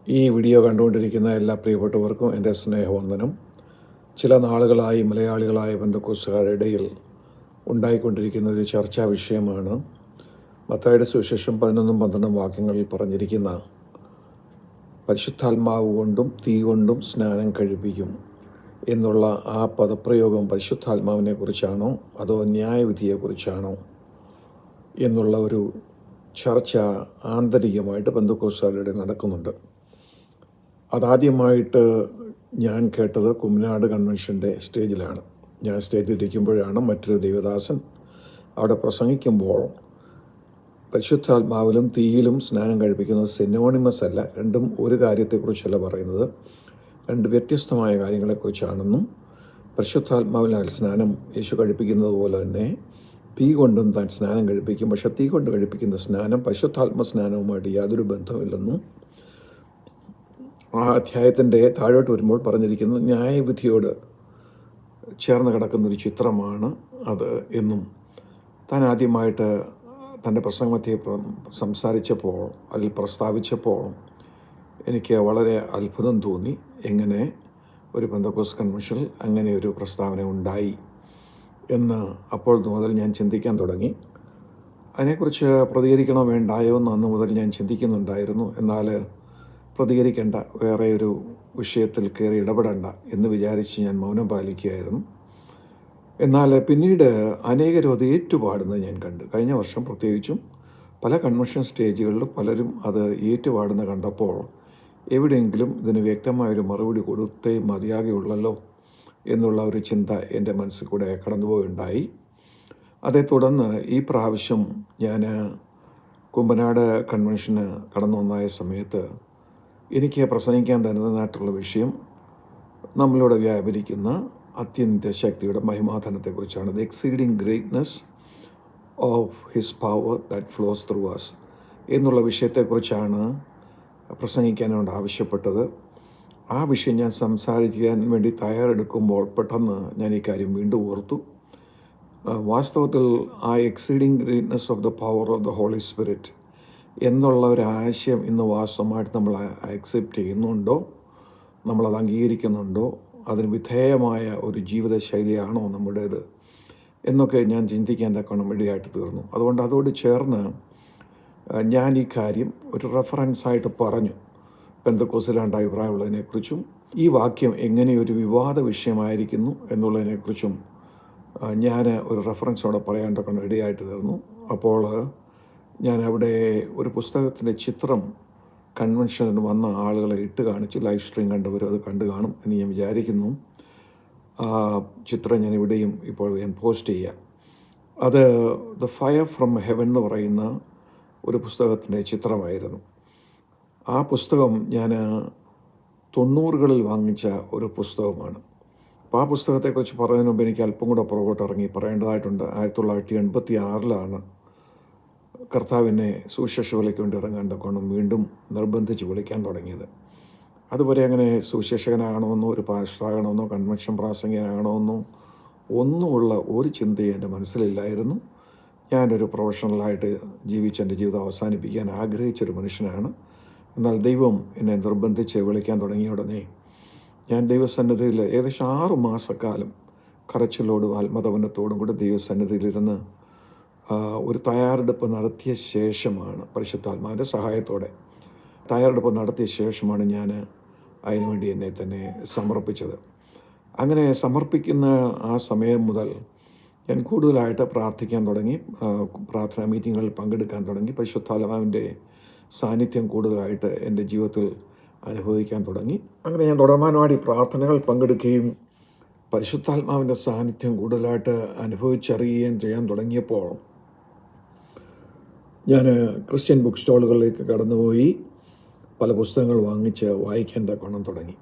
ഈ വീഡിയോ കണ്ടുകൊണ്ടിരിക്കുന്ന എല്ലാ പ്രിയപ്പെട്ടവർക്കും എൻ്റെ സ്നേഹവന്ദനം. ചില നാളുകളായി മലയാളികളായ പെന്തക്കോസ്തുകാരുടെ ഇടയിൽ ഉണ്ടായിക്കൊണ്ടിരിക്കുന്ന ഒരു ചർച്ചാ വിഷയമാണ് മത്തായിയുടെ സുവിശേഷം 11-12 വാക്യങ്ങളിൽ പറഞ്ഞിരിക്കുന്ന പരിശുദ്ധാത്മാവ് കൊണ്ടും തീ കൊണ്ടും സ്നാനം കഴിപ്പിക്കും എന്നുള്ള ആ പദപ്രയോഗം പരിശുദ്ധാത്മാവിനെ കുറിച്ചാണോ അതോ ന്യായവിധിയെക്കുറിച്ചാണോ എന്നുള്ള ഒരു ചർച്ച ആന്തരികമായിട്ട് പെന്തക്കോസ്തുകാരുടെ നടക്കുന്നുണ്ട്. അതാദ്യമായിട്ട് ഞാൻ കേട്ടത് കുമ്മനാട് കൺവെൻഷൻ്റെ സ്റ്റേജിലാണ്. ഞാൻ സ്റ്റേജിലിരിക്കുമ്പോഴാണ് മറ്റൊരു ദൈവദാസൻ അവിടെ പ്രസംഗിക്കുമ്പോൾ പരിശുദ്ധാത്മാവിലും തീയിലും സ്നാനം കഴിപ്പിക്കുന്നത് സിനോണിമസ് അല്ല, രണ്ടും ഒരു കാര്യത്തെക്കുറിച്ചല്ല പറയുന്നത്, രണ്ട് വ്യത്യസ്തമായ കാര്യങ്ങളെക്കുറിച്ചാണെന്നും പരിശുദ്ധാത്മാവിനാൽ സ്നാനം യേശു കഴിപ്പിക്കുന്നത് പോലെ തന്നെ തീ കൊണ്ടും താൻ സ്നാനം കഴിപ്പിക്കും, പക്ഷെ തീ കൊണ്ട് കഴിപ്പിക്കുന്ന സ്നാനം പരിശുദ്ധാത്മ സ്നാനവുമായിട്ട് യാതൊരു ബന്ധമില്ലെന്നും ആ അധ്യായത്തിൻ്റെ താഴോട്ട് വരുമ്പോൾ പറഞ്ഞിരിക്കുന്നത് ന്യായവിധിയോട് ചേർന്ന് കിടക്കുന്നൊരു ചിത്രമാണ് അത് എന്നും താൻ ആദ്യമായിട്ട് തൻ്റെ പ്രസംഗത്തെ സംസാരിച്ചപ്പോൾ അതിൽ പ്രസ്താവിച്ചപ്പോൾ എനിക്ക് വളരെ അത്ഭുതം തോന്നി. എങ്ങനെ ഒരു പെന്തക്കോസ്ത് കൺവെൻഷനിൽ അങ്ങനെ ഒരു പ്രസ്താവന ഉണ്ടായി എന്ന് അപ്പോൾ മുതൽ ഞാൻ ചിന്തിക്കാൻ തുടങ്ങി. അതിനെക്കുറിച്ച് പ്രതികരിക്കണോ വേണ്ടായോ എന്ന് അന്ന് മുതൽ ഞാൻ ചിന്തിക്കുന്നുണ്ടായിരുന്നു. എന്നാൽ പ്രതികരിക്കേണ്ട, വേറെ ഒരു വിഷയത്തിൽ കയറി ഇടപെടേണ്ട എന്ന് വിചാരിച്ച് ഞാൻ മൗനം പാലിക്കുകയായിരുന്നു. എന്നാൽ പിന്നീട് അനേകരും അത് ഏറ്റുപാടുന്നത് ഞാൻ കണ്ടു. കഴിഞ്ഞ വർഷം പ്രത്യേകിച്ചും പല കൺവെൻഷൻ സ്റ്റേജുകളിലും പലരും അത് ഏറ്റുപാടുന്ന കണ്ടപ്പോൾ എവിടെയെങ്കിലും ഇതിന് വ്യക്തമായൊരു മറുപടി കൊടുത്തേ മതിയാകുള്ളല്ലോ എന്നുള്ള ഒരു ചിന്ത എൻ്റെ മനസ്സിൽ കൂടെ കടന്നുപോയുണ്ടായി. അതേ തുടർന്ന് ഈ പ്രാവശ്യം ഞാൻ കുമ്പനാട് കൺവെൻഷന് കടന്നു വന്നായ സമയത്ത് എനിക്ക് പ്രസംഗിക്കാൻ തരുന്നതായിട്ടുള്ള വിഷയം നമ്മളിലൂടെ വ്യാപരിക്കുന്ന അത്യന്ത ശക്തിയുടെ മഹിമാധനത്തെക്കുറിച്ചാണ്. The exceeding greatness of his power that flows through us എന്നുള്ള വിഷയത്തെക്കുറിച്ചാണ് പ്രസംഗിക്കാനോട് ആവശ്യപ്പെട്ടത്. ആ വിഷയം ഞാൻ സംസാരിക്കാൻ വേണ്ടി തയ്യാറെടുക്കുമ്പോൾ പെട്ടെന്ന് ഞാൻ ഈ കാര്യം വീണ്ടും ഓർത്തു. വാസ്തവത്തിൽ ആ exceeding greatness of the power of the holy spirit എന്നുള്ള ഒരു ആശയം ഇന്ന് വാസ്തവമായിട്ട് നമ്മൾ അക്സെപ്റ്റ് ചെയ്യുന്നുണ്ടോ, നമ്മളത് അംഗീകരിക്കുന്നുണ്ടോ, അതിന് വിധേയമായ ഒരു ജീവിതശൈലിയാണോ നമ്മുടേത് എന്നൊക്കെ ഞാൻ ചിന്തിക്കാൻ തക്കവണ്ണം ഇടയായിട്ട് തീർന്നു. അതുകൊണ്ട് അതോട് ചേർന്ന് ഞാൻ ഈ കാര്യം ഒരു റെഫറൻസായിട്ട് പറഞ്ഞു. പെന്തക്കോസ്തിൽ രണ്ട് അഭിപ്രായമുള്ളതിനെക്കുറിച്ചും ഈ വാക്യം എങ്ങനെ ഒരു വിവാദ വിഷയമായിരിക്കുന്നു എന്നുള്ളതിനെക്കുറിച്ചും ഞാൻ ഒരു റെഫറൻസോടെ പറയാൻ തക്കവണ്ണം ഇടയായിട്ട് തീർന്നു. അപ്പോൾ ഞാൻ അവിടെ ഒരു പുസ്തകത്തിൻ്റെ ചിത്രം കൺവെൻഷനിൽ വന്ന ആളുകളെ ഇട്ട് കാണിച്ചു. ലൈവ് സ്ട്രീം കണ്ടവരും അത് കണ്ടു കാണും എന്ന് ഞാൻ വിചാരിക്കുന്നു. ആ ചിത്രം ഞാൻ ഇവിടെയും ഇപ്പോൾ ഞാൻ പോസ്റ്റ് ചെയ്യാം. അത് ദ ഫയർ ഫ്രം ഹെവൻ എന്ന് പറയുന്ന ഒരു പുസ്തകത്തിൻ്റെ ചിത്രമായിരുന്നു. ആ പുസ്തകം ഞാൻ 90കളിൽ വാങ്ങിച്ച ഒരു പുസ്തകമാണ്. അപ്പോൾ ആ പുസ്തകത്തെക്കുറിച്ച് പറയുന്നതിന് മുമ്പ് എനിക്ക് അല്പം കൂടെ പുറകോട്ട് ഇറങ്ങി പറയേണ്ടതായിട്ടുണ്ട്. 1986 കർത്താവിനെ സുവിശേഷ വിളിക്ക് വേണ്ടി ഇറങ്ങാൻ തക്കോണം വീണ്ടും നിർബന്ധിച്ച് വിളിക്കാൻ തുടങ്ങിയത്. അതുവരെ അങ്ങനെ സുവിശേഷകനാകണമെന്നോ ഒരു പാസ്റ്ററാകണമെന്നോ കൺവെൻഷൻ പ്രാസംഗികനാകണമെന്നോ ഒന്നുമുള്ള ഒരു ചിന്തയും എൻ്റെ മനസ്സിലില്ലായിരുന്നു. ഞാനൊരു പ്രൊഫഷണലായിട്ട് ജീവിച്ച് എൻ്റെ ജീവിതം അവസാനിപ്പിക്കാൻ ആഗ്രഹിച്ചൊരു മനുഷ്യനാണ്. എന്നാൽ ദൈവം എന്നെ നിർബന്ധിച്ച് വിളിക്കാൻ തുടങ്ങിയ ഉടനെ ഞാൻ ദൈവസന്നിധിയിൽ ഏകദേശം 6 മാസക്കാലം കരച്ചിലോടും ആത്മതപനത്തോടും കൂടി ദൈവസന്നിധിയിലിരുന്ന് ഒരു തയ്യാറെടുപ്പ് നടത്തിയ ശേഷമാണ്, പരിശുദ്ധാത്മാവിൻ്റെ സഹായത്തോടെ തയ്യാറെടുപ്പ് നടത്തിയ ശേഷമാണ് ഞാൻ അതിനുവേണ്ടി എന്നെ തന്നെ സമർപ്പിച്ചത്. അങ്ങനെ സമർപ്പിക്കുന്ന ആ സമയം മുതൽ ഞാൻ കൂടുതലായിട്ട് പ്രാർത്ഥിക്കാൻ തുടങ്ങി, പ്രാർത്ഥനാ മീറ്റിങ്ങുകളിൽ പങ്കെടുക്കാൻ തുടങ്ങി, പരിശുദ്ധാത്മാവിൻ്റെ സാന്നിധ്യം കൂടുതലായിട്ട് എൻ്റെ ജീവിതത്തിൽ അനുഭവിക്കാൻ തുടങ്ങി. അങ്ങനെ ഞാൻ തുടർമാനമാടി പ്രാർത്ഥനകൾ പങ്കെടുക്കുകയും പരിശുദ്ധാത്മാവിൻ്റെ സാന്നിധ്യം കൂടുതലായിട്ട് അനുഭവിച്ചറിയുകയും ചെയ്യാൻ തുടങ്ങിയപ്പോൾ ഞാൻ ക്രിസ്ത്യൻ ബുക്ക് സ്റ്റോളുകളിലേക്ക് കടന്നുപോയി പല പുസ്തകങ്ങൾ വാങ്ങിച്ച് വായിക്കാൻ തക്കോണം തുടങ്ങി.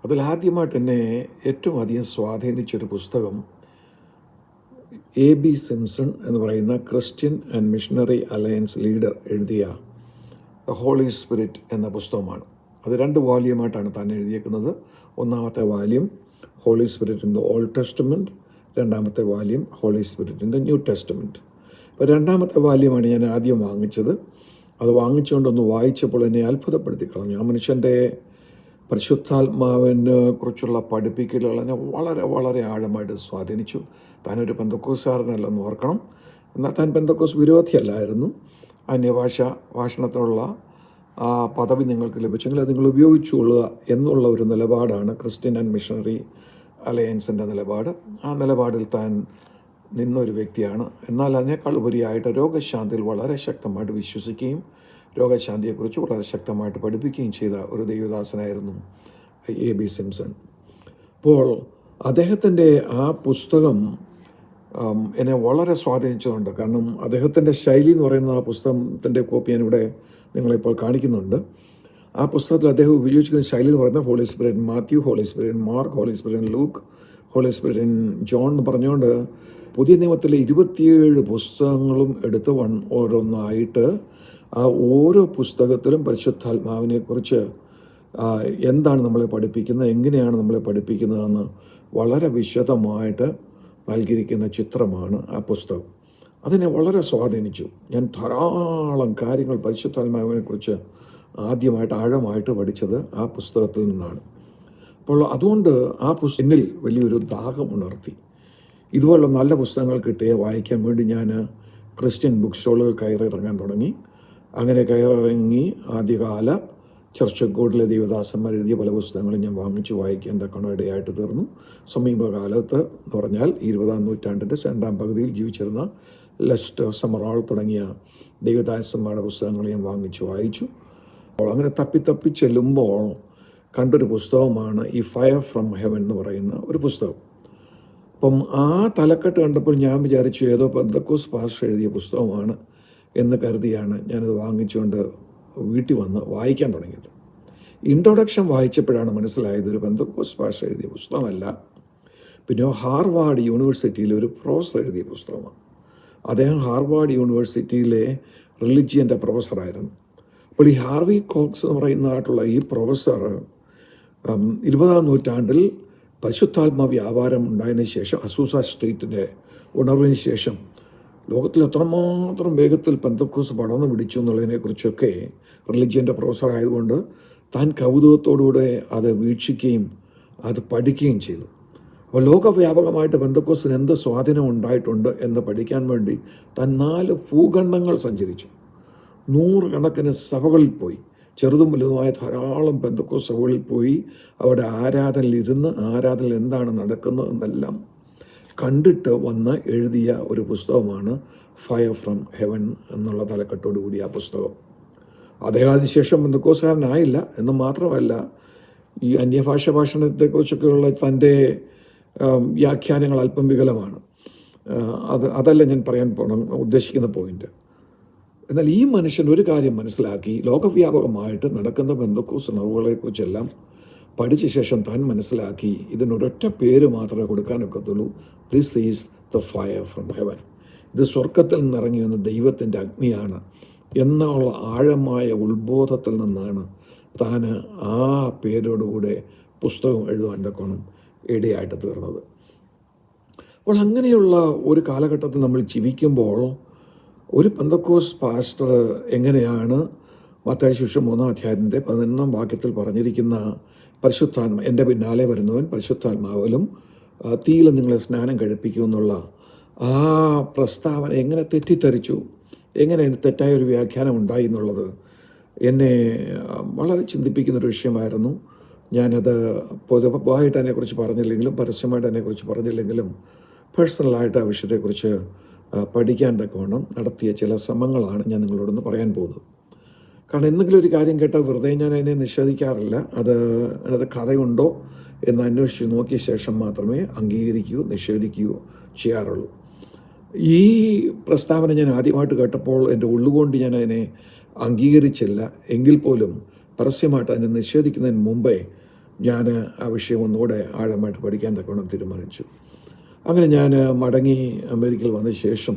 അതിലാദ്യമായിട്ട് എന്നെ ഏറ്റവും അധികം സ്വാധീനിച്ചൊരു പുസ്തകം A.B. സിംസൺ എന്ന് പറയുന്ന Christian and Missionary Alliance leader എഴുതിയ ദ ഹോളി സ്പിരിറ്റ് എന്ന പുസ്തകമാണ്. അത് 2 വാല്യമായിട്ടാണ് താൻ എഴുതിയേക്കുന്നത്. ഒന്നാമത്തെ വാല്യം Holy spirit in the Old Testament, രണ്ടാമത്തെ വാല്യം Holy spirit in the New Testament. അപ്പോൾ 2ാമത്തെ വാല്യമാണ് ഞാൻ ആദ്യം വാങ്ങിച്ചത്. അത് വാങ്ങിച്ചുകൊണ്ടൊന്ന് വായിച്ചപ്പോൾ എന്നെ അത്ഭുതപ്പെടുത്തി കളഞ്ഞു. ആ മനുഷ്യൻ്റെ പരിശുദ്ധാത്മാവിനെ കുറിച്ചുള്ള പഠിപ്പിക്കലുകൾ എന്നെ വളരെ വളരെ ആഴമായിട്ട് സ്വാധീനിച്ചു. താനൊരു പെന്തക്കോസ്തുകാരനല്ലെന്ന് ഓർക്കണം. എന്നാൽ താൻ പെന്തക്കോസ് വിരോധിയല്ലായിരുന്നു. ഭാഷണത്തിനുള്ള ആ പദവി നിങ്ങൾക്ക് ലഭിച്ചെങ്കിൽ അത് നിങ്ങൾ ഉപയോഗിച്ചുകൊള്ളുക എന്നുള്ള ഒരു നിലപാടാണ് ക്രിസ്ത്യൻ ആൻഡ് മിഷണറി അലയൻസിൻ്റെ നിലപാട്. ആ നിലപാടിൽ താൻ നിന്നൊരു വ്യക്തിയാണ്. എന്നാൽ അതിനേക്കാൾ ഉപരിയായിട്ട് രോഗശാന്തിയിൽ വളരെ ശക്തമായിട്ട് വിശ്വസിക്കുകയും രോഗശാന്തിയെക്കുറിച്ച് വളരെ ശക്തമായിട്ട് പഠിപ്പിക്കുകയും ചെയ്ത ഒരു ദൈവദാസനായിരുന്നു A.B. സിംപ്സൺ. അപ്പോൾ അദ്ദേഹത്തിൻ്റെ ആ പുസ്തകം എന്നെ വളരെ സ്വാധീനിച്ചതുണ്ട്. കാരണം അദ്ദേഹത്തിൻ്റെ ശൈലി എന്ന് പറയുന്ന ആ പുസ്തകത്തിൻ്റെ കോപ്പി ഞാനിവിടെ നിങ്ങളിപ്പോൾ കാണിക്കുന്നുണ്ട്. ആ പുസ്തകത്തിൽ അദ്ദേഹം ഉപയോഗിച്ചിരിക്കുന്ന ശൈലി എന്ന് പറയുന്നത് holy spirit in Matthew, holy spirit in Mark, holy spirit in Luke, holy spirit in John എന്ന് പറഞ്ഞുകൊണ്ട് പുതിയ നിയമത്തിലെ 27 പുസ്തകങ്ങളും എടുത്ത് ഓരോന്നായിട്ട് ആ ഓരോ പുസ്തകത്തിലും പരിശുദ്ധാത്മാവിനെക്കുറിച്ച് എന്താണ് നമ്മളെ പഠിപ്പിക്കുന്നത്, എങ്ങനെയാണ് നമ്മളെ പഠിപ്പിക്കുന്നതെന്ന് വളരെ വിശദമായിട്ട് നൽകിയിരിക്കുന്ന ചിത്രമാണ് ആ പുസ്തകം. അതിനെ വളരെ സ്വാധീനിച്ചു. ഞാൻ ധാരാളം കാര്യങ്ങൾ പരിശുദ്ധാത്മാവിനെക്കുറിച്ച് ആദ്യമായിട്ട് ആഴമായിട്ട് പഠിച്ചത് ആ പുസ്തകത്തിൽ നിന്നാണ്. അപ്പോൾ അതുകൊണ്ട് ആ എന്നിൽ വലിയൊരു ദാഹം ഉണർത്തി. ഇതുപോലുള്ള നല്ല പുസ്തകങ്ങൾ കിട്ടിയ വായിക്കാൻ വേണ്ടി ഞാൻ ക്രിസ്ത്യൻ ബുക്ക് സ്റ്റോളുകൾ കയറിയിറങ്ങാൻ തുടങ്ങി. അങ്ങനെ കയറിറങ്ങി ആദ്യകാല ചർച്ചക്കോടിലെ ദൈവദാസന്മാർ എഴുതിയ പല പുസ്തകങ്ങളും ഞാൻ വാങ്ങിച്ച് വായിക്കാൻ തക്കണ ഇടയായിട്ട് തീർന്നു. സമീപകാലത്ത് എന്ന് പറഞ്ഞാൽ 20-ാം നൂറ്റാണ്ടിൻ്റെ രണ്ടാം പകുതിയിൽ ജീവിച്ചിരുന്ന ലെസ്റ്റർ, സമറാൾ തുടങ്ങിയ ദൈവദാസന്മാരുടെ പുസ്തകങ്ങൾ ഞാൻ വാങ്ങിച്ച് വായിച്ചു. അപ്പോൾ അങ്ങനെ തപ്പി ചെല്ലുമ്പോൾ കണ്ടൊരു പുസ്തകമാണ് ഈ ഫയർ ഫ്രം ഹെവൻ എന്ന് പറയുന്ന ഒരു പുസ്തകം. അപ്പം ആ തലക്കെട്ട് കണ്ടപ്പോൾ ഞാൻ വിചാരിച്ചു ഏതോ പെന്തക്കോസ് പാസ്റ്റർ എഴുതിയ പുസ്തകമാണ് എന്ന് കരുതിയാണ് ഞാനത് വാങ്ങിച്ചുകൊണ്ട് വീട്ടിൽ വന്ന് വായിക്കാൻ തുടങ്ങിയത്. ഇൻട്രൊഡക്ഷൻ വായിച്ചപ്പോഴാണ് മനസ്സിലായത് ഒരു പെന്തക്കോസ് പാസ്റ്റർ എഴുതിയ പുസ്തകമല്ല, പിന്നെ ഹാർവാർഡ് യൂണിവേഴ്സിറ്റിയിലെ ഒരു പ്രൊഫസർ എഴുതിയ പുസ്തകമാണ്. അദ്ദേഹം ഹാർവാർഡ് യൂണിവേഴ്സിറ്റിയിലെ റിലിജിയൻ്റെ പ്രൊഫസറായിരുന്നു. അപ്പോൾ ഈ ഹാർവി കോക്സ് എന്ന് പറയുന്നതായിട്ടുള്ള ഈ പ്രൊഫസർ 20-ാം നൂറ്റാണ്ടിൽ പരിശുദ്ധാത്മ വ്യാപാരം ഉണ്ടായതിനു ശേഷം, അസൂസ സ്ട്രീറ്റിൻ്റെ ഉണർവിന് ശേഷം ലോകത്തിൽ എത്രമാത്രം വേഗത്തിൽ പെന്തക്കോസ് പടർന്നു പിടിച്ചു എന്നുള്ളതിനെക്കുറിച്ചൊക്കെ റിലിജിയൻ്റെ പ്രൊഫസർ ആയതുകൊണ്ട് താൻ കൗതുകത്തോടുകൂടെ അത് വീക്ഷിക്കുകയും അത് പഠിക്കുകയും ചെയ്തു. അപ്പോൾ ലോകവ്യാപകമായിട്ട് പെന്തക്കോസിന് എന്ത് സ്വാധീനം ഉണ്ടായിട്ടുണ്ട് എന്ന് പഠിക്കാൻ വേണ്ടി താൻ 4 ഭൂഖണ്ഡങ്ങൾ സഞ്ചരിച്ചു. 100 കണക്കിന് സഭകളിൽ പോയി, ചെറുതും വലുതുമായ ധാരാളം പെന്തക്കോസ് സഭകളിൽ പോയി അവിടെ ആരാധനയിലിരുന്ന് ആരാധനയിൽ എന്താണ് നടക്കുന്നതെന്നെല്ലാം കണ്ടിട്ട് വന്ന് എഴുതിയ ഒരു പുസ്തകമാണ് ഫയർ ഫ്രം ഹെവൻ എന്നുള്ള തലക്കെട്ടോടു കൂടി ആ പുസ്തകം. അദ്ദേഹം അതിനുശേഷം പെന്തക്കോസുകാരനായില്ല എന്ന് മാത്രമല്ല, ഈ അന്യഭാഷ ഭാഷണത്തെക്കുറിച്ചൊക്കെയുള്ള തൻ്റെ വ്യാഖ്യാനങ്ങൾ അല്പം വികലമാണ്. അതല്ല ഞാൻ പറയാൻ ഉദ്ദേശിക്കുന്ന പോയിന്റ്. എന്നാൽ ഈ മനുഷ്യൻ ഒരു കാര്യം മനസ്സിലാക്കി, ലോകവ്യാപകമായിട്ട് നടക്കുന്ന പെന്തക്കോസ് ഉണർവുകളെക്കുറിച്ചെല്ലാം പഠിച്ച ശേഷം താൻ മനസ്സിലാക്കി ഇതിനൊരൊറ്റ പേര് മാത്രമേ കൊടുക്കാനൊക്കത്തുള്ളൂ, this is the fire from heaven. ഇത് സ്വർഗത്തിൽ നിന്നിറങ്ങി വന്ന ദൈവത്തിൻ്റെ അഗ്നിയാണ് എന്നുള്ള ആഴമായ ഉത്ബോധത്തിൽ നിന്നാണ് താൻ ആ പേരോടുകൂടെ പുസ്തകം എഴുതുവാൻ തക്കോണം ഇടയായിട്ട് തീർന്നത്. അപ്പോൾ അങ്ങനെയുള്ള ഒരു കാലഘട്ടത്തിൽ നമ്മൾ ജീവിക്കുമ്പോൾ ഒരു പെന്തക്കോസ് പാസ്റ്റർ എങ്ങനെയാണ് മത്തായി സുവിശേഷം 3-ാം അധ്യായത്തിൻ്റെ 11-ാം വാക്യത്തിൽ പറഞ്ഞിരിക്കുന്ന പരിശുദ്ധാത്മ എൻ്റെ പിന്നാലെ വരുന്നവൻ പരിശുദ്ധാത്മാവിലും തീയിലും നിങ്ങളെ സ്നാനം കഴിപ്പിക്കുമെന്നുള്ള ആ പ്രസ്താവന എങ്ങനെ തെറ്റിദ്ധരിച്ചു, എങ്ങനെ തെറ്റായ ഒരു വ്യാഖ്യാനം ഉണ്ടായി എന്നുള്ളത് എന്നെ വളരെ ചിന്തിപ്പിക്കുന്നൊരു വിഷയമായിരുന്നു. ഞാനത് പൊതുവായിട്ട് അതിനെക്കുറിച്ച് പറഞ്ഞില്ലെങ്കിലും പരസ്യമായിട്ട് അതിനെക്കുറിച്ച് പറഞ്ഞില്ലെങ്കിലും പേഴ്സണലായിട്ട് ആ വിഷയത്തെക്കുറിച്ച് പഠിക്കാൻ തക്കവണ്ണം നടത്തിയ ചില ശ്രമങ്ങളാണ് ഞാൻ നിങ്ങളോടൊന്ന് പറയാൻ പോകുന്നത്. കാരണം എന്തെങ്കിലും ഒരു കാര്യം കേട്ടാൽ വെറുതെ ഞാൻ അതിനെ നിഷേധിക്കാറില്ല. അതിനകത്ത് കഥയുണ്ടോ എന്ന് അന്വേഷിച്ച് നോക്കിയ ശേഷം മാത്രമേ അംഗീകരിക്കുകയോ നിഷേധിക്കുകയോ ചെയ്യാറുള്ളൂ. ഈ പ്രസ്താവന ഞാൻ ആദ്യമായിട്ട് കേട്ടപ്പോൾ എൻ്റെ ഉള്ളുകൊണ്ട് ഞാൻ അതിനെ അംഗീകരിച്ചില്ല. എങ്കിൽ പോലും പരസ്യമായിട്ട് അതിനെ നിഷേധിക്കുന്നതിന് മുമ്പേ ഞാൻ ആ വിഷയം ഒന്നുകൂടെ ആഴമായിട്ട് പഠിക്കാൻ തക്കവണ്ണം തീരുമാനിച്ചു. അങ്ങനെ ഞാൻ മടങ്ങി അമേരിക്കയിൽ വന്ന ശേഷം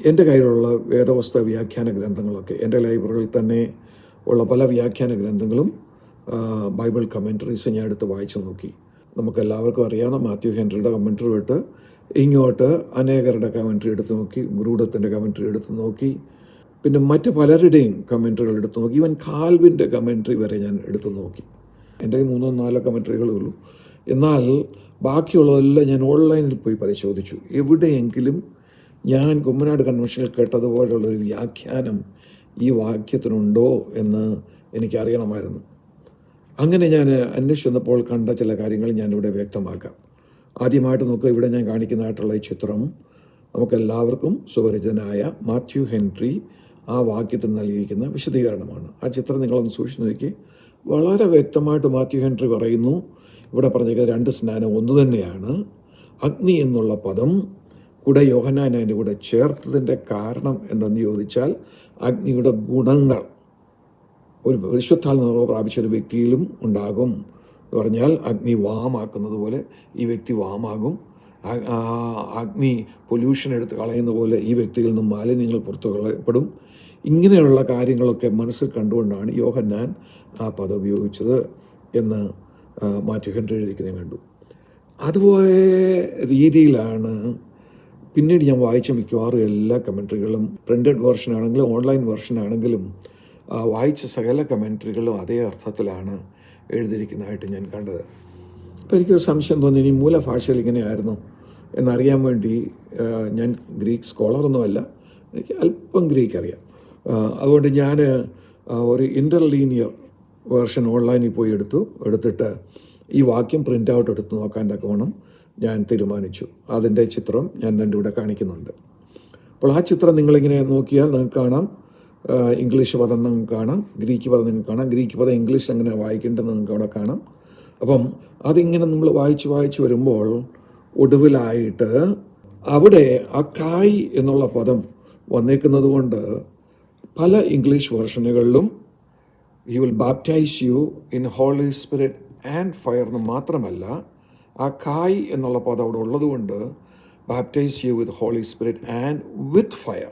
എൻ്റെ കയ്യിലുള്ള വേദവസ്ത വ്യാഖ്യാന ഗ്രന്ഥങ്ങളൊക്കെ, എൻ്റെ ലൈബ്രറിയിൽ തന്നെ ഉള്ള പല വ്യാഖ്യാന ഗ്രന്ഥങ്ങളും ബൈബിൾ കമൻട്രീസ് ഞാൻ എടുത്ത് വായിച്ചു നോക്കി. നമുക്കെല്ലാവർക്കും അറിയാവുന്ന മാത്യു ഹെൻറിയുടെ കമൻട്രി തൊട്ട് ഇങ്ങോട്ട് അനേകരുടെ കമൻട്രി എടുത്ത് നോക്കി, ഗ്രൂഡത്തിൻ്റെ കമൻട്രി എടുത്ത് നോക്കി, പിന്നെ മറ്റ് പലരുടെയും കമൻട്രികൾ എടുത്തു നോക്കി. ഈവൻ കാൽവിൻ്റെ കമൻട്രി വരെ ഞാൻ എടുത്തു നോക്കി. എൻ്റെ 3-4 കമൻട്രികളേ ഉള്ളൂ. എന്നാൽ ബാക്കിയുള്ളതെല്ലാം ഞാൻ ഓൺലൈനിൽ പോയി പരിശോധിച്ചു. എവിടെയെങ്കിലും ഞാൻ കുമ്മനാട് കൺവെൻഷനിൽ കേട്ടതുപോലുള്ളൊരു വ്യാഖ്യാനം ഈ വാക്യത്തിനുണ്ടോ എന്ന് എനിക്കറിയണമായിരുന്നു. അങ്ങനെ ഞാൻ അന്വേഷിച്ച് വന്നപ്പോൾ കണ്ട ചില കാര്യങ്ങൾ ഞാനിവിടെ വ്യക്തമാക്കാം. ആദ്യമായിട്ട് നോക്കുക, ഇവിടെ ഞാൻ കാണിക്കുന്നതായിട്ടുള്ള ഈ ചിത്രം നമുക്കെല്ലാവർക്കും സുപരിചിതനായ മാത്യു ഹെൻറി ആ വാക്യത്തിൽ നൽകിയിരിക്കുന്ന വിശദീകരണമാണ്. ആ ചിത്രം നിങ്ങളൊന്ന് സൂക്ഷിച്ച് നോക്കി. വളരെ വ്യക്തമായിട്ട് മാത്യു ഹെൻറി പറയുന്നു, ഇവിടെ പറഞ്ഞിരിക്കുന്ന 2 സ്നാനം ഒന്ന് തന്നെയാണ്. അഗ്നി എന്നുള്ള പദം കൂടെ യോഹന്നാൻ അതിൻ്റെ കൂടെ ചേർത്തതിൻ്റെ കാരണം എന്തെന്ന് ചോദിച്ചാൽ, അഗ്നിയുടെ ഗുണങ്ങൾ ഒരു പരിശുദ്ധാത്മാവ് പ്രാപിച്ച ഒരു വ്യക്തിയിലും ഉണ്ടാകും എന്ന് പറഞ്ഞാൽ, അഗ്നി വാമാക്കുന്നത് പോലെ ഈ വ്യക്തി വാമാകും. അഗ്നി പൊല്യൂഷൻ എടുത്ത് കളയുന്ന പോലെ ഈ വ്യക്തിയിൽ നിന്നും മാലിന്യങ്ങൾ പുറത്തു കളയപ്പെടും. ഇങ്ങനെയുള്ള കാര്യങ്ങളൊക്കെ മനസ്സിൽ കണ്ടുകൊണ്ടാണ് യോഹന്നാൻ ആ പദം ഉപയോഗിച്ചത് എന്ന് മാത്യു ഹെൻറി എഴുതിക്കുന്നത് ഞാൻ കണ്ടു. അതുപോലെ രീതിയിലാണ് പിന്നീട് ഞാൻ വായിച്ച മിക്കവാറും എല്ലാ കമൻട്രികളും, പ്രിൻ്റഡ് വേർഷൻ ആണെങ്കിലും ഓൺലൈൻ വേർഷൻ ആണെങ്കിലും വായിച്ച സകല കമൻട്രികളും അതേ അർത്ഥത്തിലാണ് എഴുതിയിരിക്കുന്നതായിട്ട് ഞാൻ കണ്ടത്. അപ്പോൾ എനിക്കൊരു സംശയം തോന്നി, ഇനി മൂലഭാഷയിൽ ഇങ്ങനെയായിരുന്നു എന്നറിയാൻ വേണ്ടി ഞാൻ ഗ്രീക്ക് സ്കോളറൊന്നുമല്ല, എനിക്ക് അല്പം ഗ്രീക്ക് അറിയാം. അതുകൊണ്ട് ഞാൻ ഒരു ഇൻ്റർലീനിയർ വേർഷൻ ഓൺലൈനിൽ പോയി എടുത്തിട്ട് ഈ വാക്യം പ്രിൻ്റ് ഔട്ട് എടുത്ത് നോക്കാൻ തക്കവണ്ണം ഞാൻ തീരുമാനിച്ചു. അതിൻ്റെ ചിത്രം ഞാൻ എൻ്റെ ഇവിടെ കാണിക്കുന്നുണ്ട്. അപ്പോൾ ആ ചിത്രം നിങ്ങളിങ്ങനെ നോക്കിയാൽ നിങ്ങൾക്ക് കാണാം, ഇംഗ്ലീഷ് പദം നിങ്ങൾക്ക് കാണാം, ഗ്രീക്ക് പദം നിങ്ങൾക്ക് കാണാം. ഗ്രീക്ക് പദം ഇംഗ്ലീഷ് എങ്ങനെ വായിക്കേണ്ടത് നിങ്ങൾക്ക് അവിടെ കാണാം. അപ്പം അതിങ്ങനെ നമ്മൾ വായിച്ച് വരുമ്പോൾ ഒടുവിലായിട്ട് അവിടെ ആ കായ് എന്നുള്ള പദം വന്നേക്കുന്നത് കൊണ്ട് പല ഇംഗ്ലീഷ് വേർഷനുകളിലും he will baptise you in Holy Spirit and fire എന്ന് മാത്രമല്ല, ആ കായ് എന്നുള്ള പദം അവിടെ ഉള്ളതുകൊണ്ട് baptise you with Holy Spirit and with fire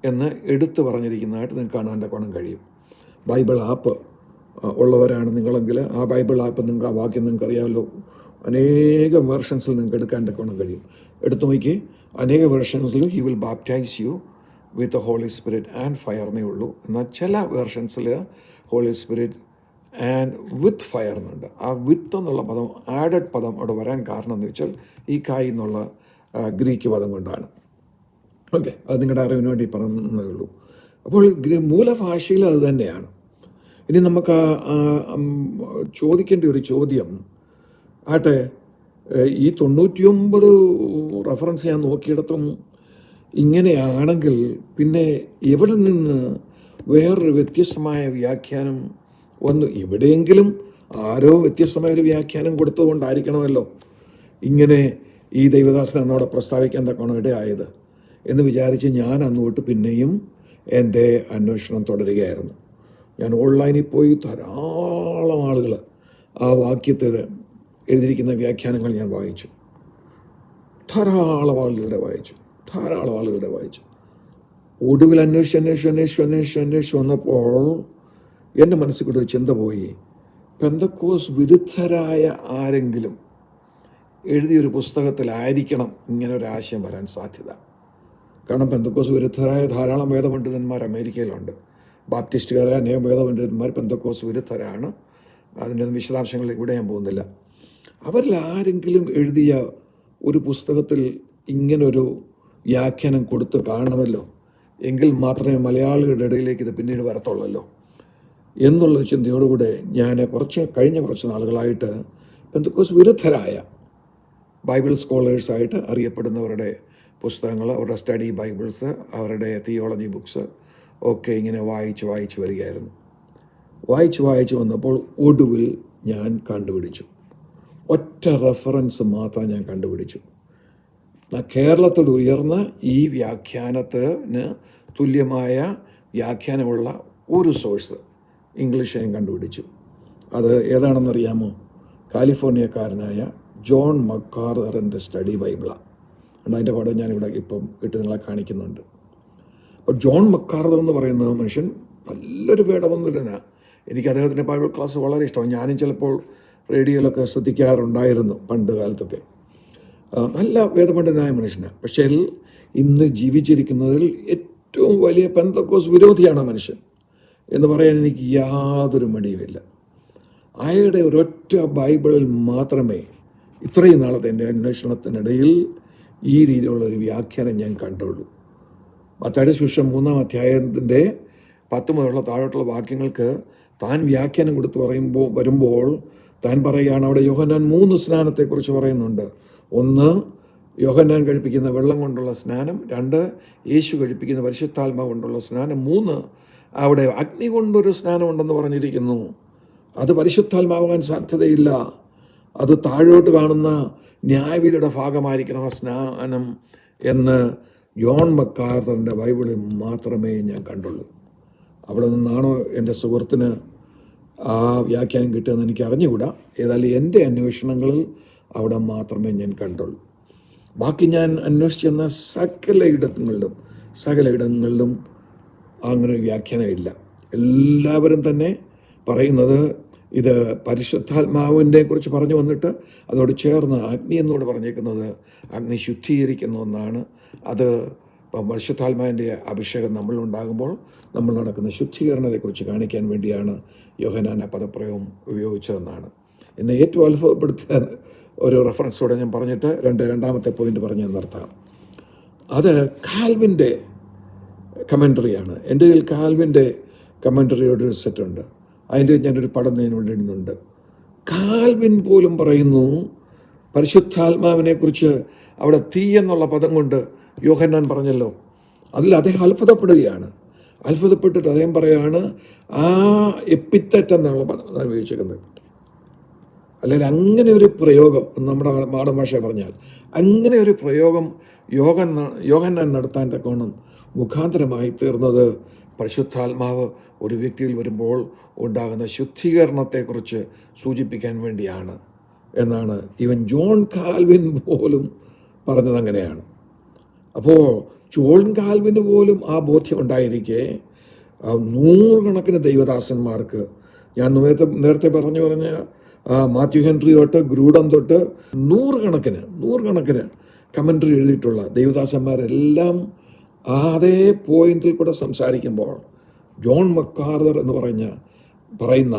എന്ന് എടുത്തു പറഞ്ഞിരിക്കുന്നതായിട്ട് നിങ്ങൾക്ക് കാണാൻ തക്കോണം കഴിയും. ബൈബിൾ ആപ്പ് ഉള്ളവരാണ് നിങ്ങളെങ്കിൽ ആ ബൈബിൾ ആപ്പ് നിങ്ങൾക്ക് ആ വാക്യം നിങ്ങൾക്ക് അറിയാമല്ലോ, അനേകം വേർഷൻസിൽ നിങ്ങൾക്ക് എടുക്കാൻ തക്കോണം കഴിയും. എടുത്തു നോക്കി, അനേക വേർഷൻസിലും he will baptise you with Holy Spirit and fire എന്നേ ഉള്ളൂ. എന്നാൽ ചില വേർഷൻസിൽ Holy Spirit and with fire എന്നുണ്ട്. ആ വിത്ത് എന്നുള്ള പദം, ആഡഡ് പദം അവിടെ വരാൻ കാരണം എന്ന് വെച്ചാൽ ഈ കായ് എന്നുള്ള ഗ്രീക്ക് പദം കൊണ്ടാണ്. ഓക്കെ, അത് നിങ്ങളുടെ അറിവിന് വേണ്ടി പറഞ്ഞതേ ഉള്ളൂ. അപ്പോൾ മൂലഭാഷയിൽ അത് തന്നെയാണ്. ഇനി നമുക്ക് ചോദിക്കേണ്ട ഒരു ചോദ്യം ആട്ടെ, ഈ 99 റെഫറൻസ് ഞാൻ നോക്കിയിടത്തും ഇങ്ങനെയാണെങ്കിൽ പിന്നെ എവിടെ നിന്ന് വേറൊരു വ്യത്യസ്തമായ വ്യാഖ്യാനം വന്നു? എവിടെയെങ്കിലും ആരോ വ്യത്യസ്തമായൊരു വ്യാഖ്യാനം കൊടുത്തുകൊണ്ടായിരിക്കണമല്ലോ ഇങ്ങനെ ഈ ദൈവദാസൻ അന്നോടെ പ്രസ്താവിക്കാൻ തക്കണോ ഇടയായത് എന്ന് വിചാരിച്ച് ഞാൻ അന്നോട്ട് പിന്നെയും എൻ്റെ അന്വേഷണം തുടരുകയായിരുന്നു. ഞാൻ ഓൺലൈനിൽ പോയി ധാരാളം ആളുകൾ ആ വാക്യത്തിൽ എഴുതിയിരിക്കുന്ന വ്യാഖ്യാനങ്ങൾ ഞാൻ വായിച്ചു. ധാരാളം ആളുകളുടെ വായിച്ചു. ഒടുവിൽ അന്വേഷിച്ച് വന്നപ്പോൾ എൻ്റെ മനസ്സിൽ കൂടെ ഒരു ചിന്ത പോയി, പെന്തക്കോസ് വിരുദ്ധരായ ആരെങ്കിലും എഴുതിയൊരു പുസ്തകത്തിലായിരിക്കണം ഇങ്ങനെ ഒരു ആശയം വരാൻ സാധ്യത. കാരണം പെന്തക്കോസ് വിരുദ്ധരായ ധാരാളം വേദപണ്ഡിതന്മാർ അമേരിക്കയിലുണ്ട്. ബാപ്റ്റിസ്റ്റുകാരായ അനേകം വേദപണ്ഡിതന്മാർ പെന്തക്കോസ് വിരുദ്ധരാണ്. അതിൻ്റെ വിശദാംശങ്ങളിൽ ഇവിടെ ഞാൻ പോകുന്നില്ല. അവരിൽ ആരെങ്കിലും എഴുതിയ ഒരു പുസ്തകത്തിൽ ഇങ്ങനൊരു വ്യാഖ്യാനം കൊടുത്ത് കാണണമല്ലോ, എങ്കിൽ മാത്രമേ മലയാളികളുടെ ഇടയിലേക്ക് ഇത് പിന്നീട് വരത്തുള്ളല്ലോ എന്നുള്ള ചിന്തയോടുകൂടെ ഞാൻ കഴിഞ്ഞ കുറച്ച് നാളുകളായിട്ട് പെന്തക്കോസ് വിരുദ്ധരായ ബൈബിൾ സ്കോളേഴ്സായിട്ട് അറിയപ്പെടുന്നവരുടെ പുസ്തകങ്ങൾ, അവരുടെ സ്റ്റഡി ബൈബിൾസ്, അവരുടെ തിയോളജി ബുക്സ് ഒക്കെ ഇങ്ങനെ വായിച്ച് വരികയായിരുന്നു. വായിച്ച് വന്നപ്പോൾ ഒടുവിൽ ഞാൻ കണ്ടുപിടിച്ചു, ഒറ്റ റെഫറൻസ് മാത്രം ഞാൻ കണ്ടുപിടിച്ചു. കേരളത്തിൽ ഉയർന്ന ഈ വ്യാഖ്യാനത്തിന് തുല്യമായ വ്യാഖ്യാനമുള്ള ഒരു സോഴ്സ് ഇംഗ്ലീഷ് ഞാൻ കണ്ടുപിടിച്ചു. അത് ഏതാണെന്നറിയാമോ? കാലിഫോർണിയക്കാരനായ ജോൺ മക്കാർദറിൻ്റെ സ്റ്റഡി ബൈബിളാണ്. അതിൻ്റെ പടം ഞാനിവിടെ ഇപ്പം ഇട്ട് നിങ്ങളെ കാണിക്കുന്നുണ്ട്. അപ്പോൾ ജോൺ മക്കാർദർ എന്ന് പറയുന്ന മനുഷ്യൻ നല്ലൊരു വേടവന്നിടനാണ്. എനിക്ക് അദ്ദേഹത്തിൻ്റെ ബൈബിൾ ക്ലാസ് വളരെ ഇഷ്ടമാണ്. ഞാനും ചിലപ്പോൾ റേഡിയോയിലൊക്കെ ശ്രദ്ധിക്കാറുണ്ടായിരുന്നു പണ്ട് കാലത്തൊക്കെ. നല്ല വേദപണ്ഡിതനായ മനുഷ്യനാണ്. പക്ഷേ ഇന്ന് ജീവിച്ചിരിക്കുന്നതിൽ ഏറ്റവും വലിയ പെന്തക്കോസ് വിരോധിയാണ് മനുഷ്യൻ എന്ന് പറയാൻ എനിക്ക് യാതൊരു മടിയുമില്ല. അയാളുടെ ഒരൊറ്റ ബൈബിളിൽ മാത്രമേ ഇത്രയും നാളത്തെ എൻ്റെ അന്വേഷണത്തിനിടയിൽ ഈ രീതിയിലുള്ളൊരു വ്യാഖ്യാനം ഞാൻ കണ്ടുള്ളൂ. മത്തായിയുടെ സുവിശേഷം 3-ാം അധ്യായത്തിൻ്റെ 10 മുതലുള്ള താഴോട്ടുള്ള വാക്യങ്ങൾക്ക് താൻ വ്യാഖ്യാനം കൊടുത്ത് വരുമ്പോൾ താൻ പറയുകയാണ്, അവിടെ യോഹന്നാൻ 3 സ്നാനത്തെക്കുറിച്ച് പറയുന്നുണ്ട്. 1, യോഹന്നാൻ കഴിപ്പിക്കുന്ന വെള്ളം കൊണ്ടുള്ള സ്നാനം. 2, യേശു കഴിപ്പിക്കുന്ന പരിശുദ്ധാത്മാവ് കൊണ്ടുള്ള സ്നാനം. 3, അവിടെ അഗ്നി കൊണ്ടൊരു സ്നാനമുണ്ടെന്ന് പറഞ്ഞിരിക്കുന്നു. അത് പരിശുദ്ധാത്മാവാൻ സാധ്യതയില്ല. അത് താഴോട്ട് കാണുന്ന ന്യായവിധിയുടെ ഭാഗമായിരിക്കണം ആ സ്നാനം എന്ന് ജോൺ മക്കാർത്തറിൻ്റെ ബൈബിളിൽ മാത്രമേ ഞാൻ കണ്ടുള്ളൂ. അവിടെ നിന്നാണോ എൻ്റെ സുഹൃത്തിന് ആ വ്യാഖ്യാനം കിട്ടുമെന്ന് എനിക്ക് അറിഞ്ഞുകൂടാ. ഏതായാലും എൻ്റെ അന്വേഷണങ്ങളിൽ അവിടെ മാത്രമേ ഞാൻ കണ്ടുള്ളൂ. ബാക്കി ഞാൻ അന്വേഷിച്ചെന്ന സകല ഇടങ്ങളിലും അങ്ങനെ ഒരു വ്യാഖ്യാനമില്ല. എല്ലാവരും തന്നെ പറയുന്നത് ഇത് പരിശുദ്ധാത്മാവിനെ കുറിച്ച് പറഞ്ഞു വന്നിട്ട് അതോട് ചേർന്ന് അഗ്നി എന്നോട് പറഞ്ഞേക്കുന്നത് അഗ്നി ശുദ്ധീകരിക്കുന്ന ഒന്നാണ്. അത് പരിശുദ്ധാത്മാവിൻ്റെ അഭിഷേകം നമ്മളുണ്ടാകുമ്പോൾ നമ്മൾ നടക്കുന്ന ശുദ്ധീകരണത്തെക്കുറിച്ച് കാണിക്കാൻ വേണ്ടിയാണ് യോഹന്നാൻ ആ പദപ്രയോഗം ഉപയോഗിച്ചതെന്നാണ്. എന്നെ ഏറ്റവും അത്ഭുതപ്പെടുത്തിയ ഒരു റെഫറൻസോടെ ഞാൻ പറഞ്ഞിട്ട് രണ്ടാമത്തെ പോയിന്റ് പറഞ്ഞ് നിർത്താം. അത് കാൽവിൻ്റെ കമൻ്ററിയാണ്. എൻ്റെ കയ്യിൽ കാൽവിൻ്റെ കമൻ്ററിയുടെ ഒരു സെറ്റുണ്ട്. അതിൻ്റെ ഞാനൊരു പടം ഇവിടെ ഇടുന്നുണ്ട്. കാൽവിൻ പോലും പറയുന്നു പരിശുദ്ധാത്മാവിനെക്കുറിച്ച് അവിടെ തീ എന്നുള്ള പദം കൊണ്ട് യോഹന്നാൻ പറഞ്ഞല്ലോ, അതിൽ അദ്ദേഹം അത്ഭുതപ്പെട്ടിട്ട് അദ്ദേഹം പറയുകയാണ് ആ എപ്പിത്തറ്റ് എന്നുള്ള പദം ഉപയോഗിച്ചിരിക്കുന്നത്. അല്ലെങ്കിൽ അങ്ങനെ ഒരു പ്രയോഗം നമ്മുടെ മാടൻ ഭാഷ പറഞ്ഞാൽ അങ്ങനെ ഒരു പ്രയോഗം യോഹന്നാൻ നടത്താൻ തക്കവണ്ണം മുഖാന്തരമായി തീർന്നത് പരിശുദ്ധാത്മാവ് ഒരു വ്യക്തിയിൽ വരുമ്പോൾ ഉണ്ടാകുന്ന ശുദ്ധീകരണത്തെക്കുറിച്ച് സൂചിപ്പിക്കാൻ വേണ്ടിയാണ് എന്നാണ് ഈവൻ ജോൺ കാൽവിൻ പോലും പറഞ്ഞത്. അങ്ങനെയാണ്. അപ്പോൾ ജോൺ കാൽവിന് പോലും ആ ബോധ്യം ഉണ്ടായിരിക്കെ 100 കണക്കിന് ദൈവദാസന്മാർക്ക്, ഞാൻ നേരത്തെ പറഞ്ഞ മാത്യു ഹെൻറി തൊട്ട് ഗ്രൂഡം തൊട്ട് 100 കണക്കിന് കമൻ്ററി എഴുതിയിട്ടുള്ള ദൈവദാസന്മാരെല്ലാം അതേ പോയിന്റിൽ കൂടെ സംസാരിക്കുമ്പോൾ ജോൺ മക്കാർത്തർ എന്ന് പറയുന്ന